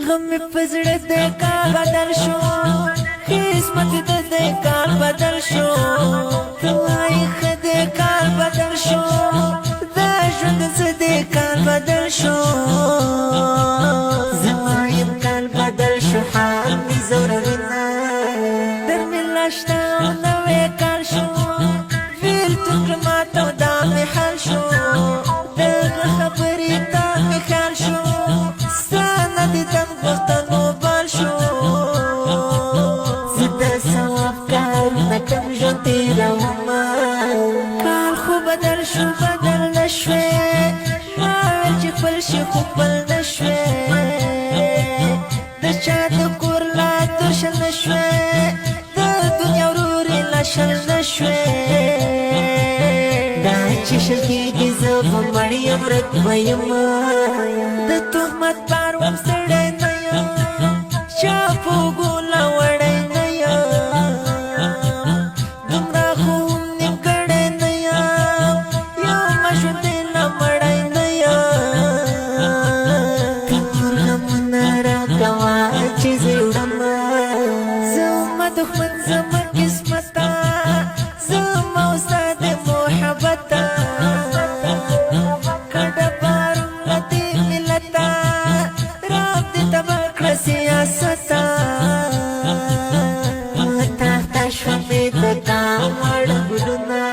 غم پزړه د کال بدل شو قسمت د کال بدل شو تاریخ د کال بدل شو د ژوند د کال بدل شو زمایم کال بدل شو حال می زوروینا در ملاشتا نوې کال شو ویل تکرماتو دا می حال شو دغه خبرې تا می خیال شو ستانه دې تم غوښتنو بال شو زه د ثواب کار نه کوم ژوند تېرومه کال خو بدل شو بدل نه شوې ما ویل چې خپل شي خو خپل نه شوې د چا د کور لا درشل نه شوې د دنیا ورورې لا شل نه شوې دا چې شل کېږي زه به مړ یم ورک به یم د تهمت پار وم ستړی نه یم چا په اوږو لا وړی نه یم دومره خو هم نیمګړی نه یم یو ماشومتې لا مړی نه یم ته نور غمونه راکوه چې زه وړمه زما دښمن زما قسمته زما ستا د محبته کډه پارم له دې ملته رب دې تباه کړه سیاسته تخته شومې د کام وړ ګلونه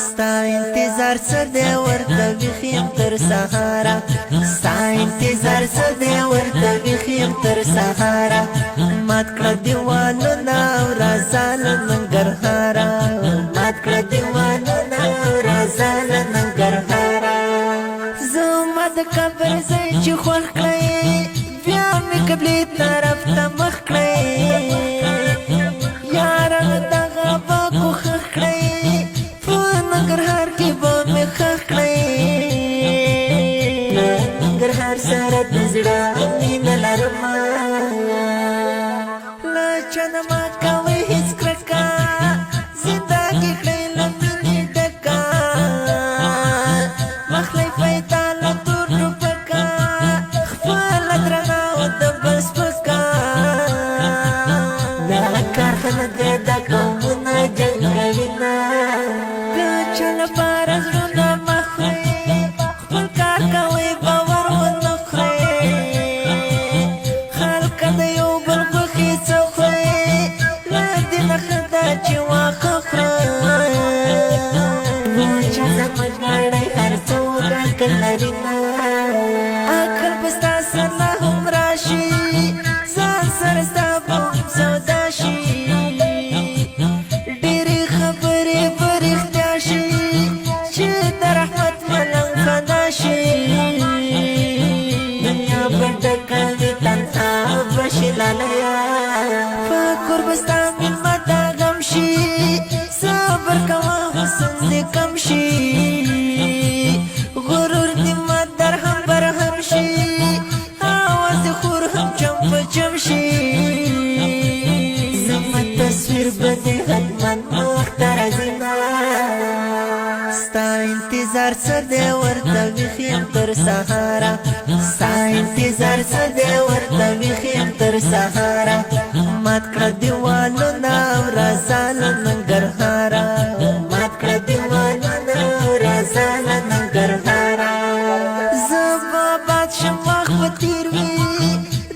ستا انتظار څه دی ورته ویښ یم تر سهاره ستا انتظار څه دی ورته ویښ یم تر سهاره مات کړه دیوالونه او راځه له ننګرهاره مات کړه دیوالونه او راځه له ننګرهاره زما د قبر ځای چې خوښ کړئ بیا مې قبلې طرف ته مخ کړئ یاره دغه به کوښښ کړئ په ننګرهار کې به مې ښخ کړئ له ننګرهار سره د زړه مینه لرمه له چا نه مه کوئ هېڅ کرکه زندګي کړئ له مینې ډکه مخلی پیدا له تور ټوپکه خپله درنه او د بل سپکه دا کارخانه دی دا قومونه جنګ کوینه د چا لپاره زړونه مه خورئ خپل کار کوئ باور ونه خورئ خلکه د یو بل غوښې څه خورئ له دې نه ښه ده چې واښه خورئ چې زموږ نړۍ هر څوک عقل لري نه عقل به ستا سره هم راشي ځان سره ستا به هم سودا شي ډېرې خبرې به رښتیا شي چې د رحمت ملنګ فنا شي دنیا به ډکه وي تنها به شي لالیه په کور به ستا مېلمه ته غم شي صبر کوه حسن دې کم شي غرور دې مات در هم برهم شي اواز دې خور هم چم په چم شي زما تصویر به دې حتما مخ ته راځي نه ستا انتظار څه دی ورته ویښ یم تر سهاره ستا انتظار څه دی ورته ویښ یم تر سهاره مات کړه دیوالونه او راځه له ننګرهاره مات کړه دیوالونه او راځه له ننګرهاره زه به آباد شم وخت به تېر وي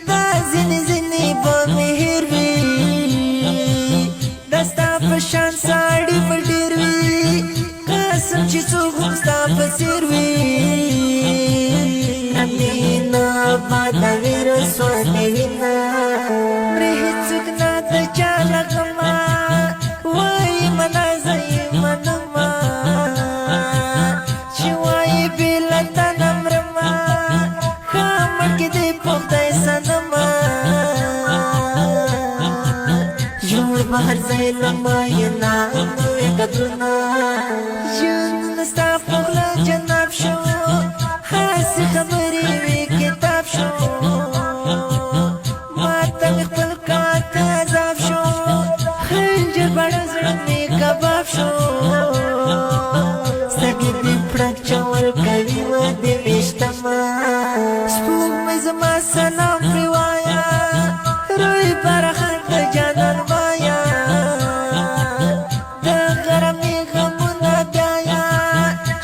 دا ځینې ځینې به مې هېر وي دا ستا په شان ساړي به ډېر وي قسم چې څوک هم ستا په څېر وي مینه آباده وي رسوانې وینه مرې هېڅوک نه د چا له غمه وایي منه زه یې منمه چې وایي بې له تا نه مرمه ښه مړکې دې په خدای صنمه جوړ به هر ځای له مینه نوې قدرونه ژوندونه ستا په خوله جناب شو هسې خبرې وې کتاب شو ماته مې خپل کاته عذاب شو خنجر بڼه زړه مې کباب شو سترګې دې پړک چول کوي و دې ویشتمه سپوږمۍ زما سلام پری وایا روی برخه د جانان وایا د غرمې غمونه بیایا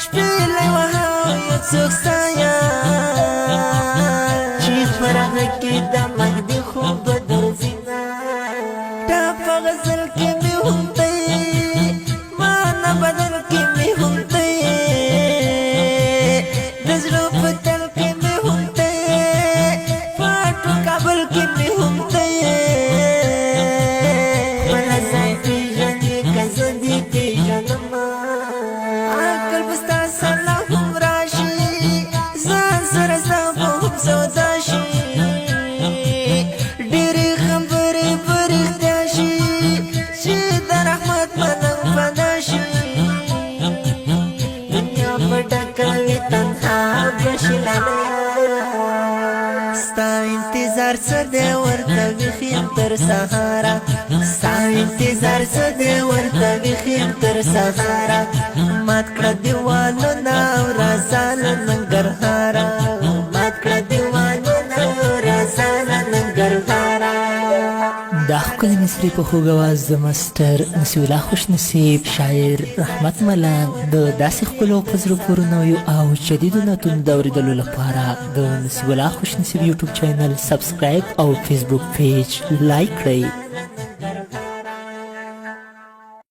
شپېلۍ وهه یو څوک ستایا چې فرغه کې د مرګ د خوب به درځي نه تا په غزل کې مې هم دی ما نه بدل کې مې هم دی د زړه په تل کې مې هم دی پاټو کابل کې مې هم دی خپله ځان پېژنې که زه دې پېژنمه عقل به ستا سره هم راشي ځان سره ستا به هم سودا شي ډېرې خبرې به رښتیا شي چې د رحمت پلنګ فنا شي دنیا به ډکه وي تنها به شي ستا انتظار څه دی ورته ویښ تر سهاره ستا انتظار څه دی ورته ویښ تر سهاره مات کړه دیوالونه او رازه له ننګرهاره مات کړه دیوالونه او رازه له ننګرهاره دا ښکلې مصري په خوږ اواز د ماسټر نصیب الله خوش نصیب شاعر رحمت ملنګ د داسې ښکلو په زړه پورې نویو او جدیدو نعتونو د اورېدلو لپاره د نصیب الله خوش نصیب یوټیوب چینل سبسکرایب او فیسبوک پیج لایک کړئ